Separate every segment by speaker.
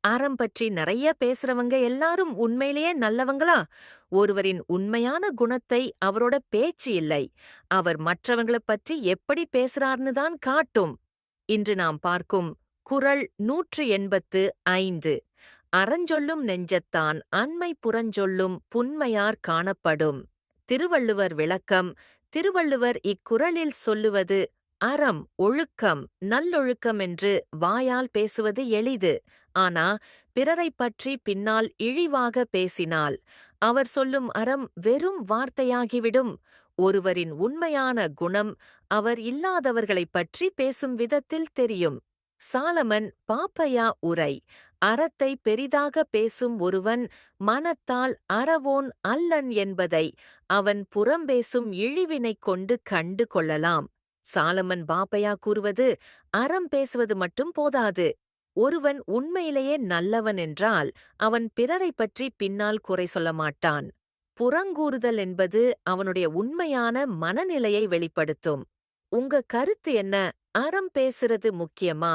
Speaker 1: அறம் பற்றி நிறைய பேசுறவங்க எல்லாரும் உண்மையிலேயே நல்லவங்களா? ஒருவரின் உண்மையான குணத்தை அவரோட பேச்சு இல்லை, அவர் மற்றவங்கள பற்றி எப்படி பேசுறார்னு தான் காட்டும். இன்று நாம் பார்க்கும் குறள் 185. அறஞ்சொல்லும் நெஞ்சத்தான் அண்மை புறஞ்சொல்லும் புன்மையார் காணப்படும். திருவள்ளுவர் விளக்கம். திருவள்ளுவர் இக்குறளில் சொல்லுவது அறம், ஒழுக்கம், நல்லொழுக்கம் என்று வாயால் பேசுவது எளிது. ஆனா பிறரைப் பற்றி பின்னால் இழிவாக பேசினால் அவர் சொல்லும் அறம் வெறும் வார்த்தையாகிவிடும். ஒருவரின் உண்மையான குணம் அவர் இல்லாதவர்களைப் பற்றி பேசும் விதத்தில் தெரியும். சாலமன் பாப்பையா உரை. அறத்தை பெரிதாக பேசும் ஒருவன் மனத்தால் அறவோன் அல்லன் என்பதை அவன் புறம்பேசும் இழிவினைக் கொண்டு கண்டு கொள்ளலாம். சாலமன் பாப்பையா கூறுவது அறம் பேசுவது மட்டும் போதாது. ஒருவன் உண்மையிலேயே நல்லவன் என்றால் அவன் பிறரைப் பற்றி பின்னால் குறை சொல்ல மாட்டான். புறங்கூறுதல் என்பது அவனுடைய உண்மையான மனநிலையை வெளிப்படுத்தும். உங்க கருத்து என்ன? அறம் பேசுறது முக்கியமா,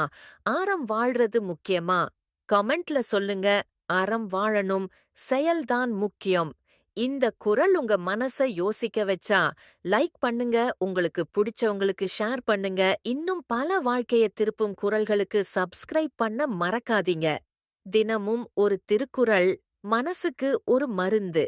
Speaker 1: அறம் வாழ்றது முக்கியமா? கமெண்ட்ல சொல்லுங்க. அறம் வாழணும், செயல்தான் முக்கியம். இந்த குறள் உங்க மனச யோசிக்க வச்சா லைக் பண்ணுங்க, உங்களுக்கு பிடிச்சவங்களுக்கு ஷேர் பண்ணுங்க. இன்னும் பல வாழ்க்கையை திருப்பும் குறள்களுக்கு சப்ஸ்கிரைப் பண்ண மறக்காதீங்க. தினமும் ஒரு திருக்குறள் மனசுக்கு ஒரு மருந்து.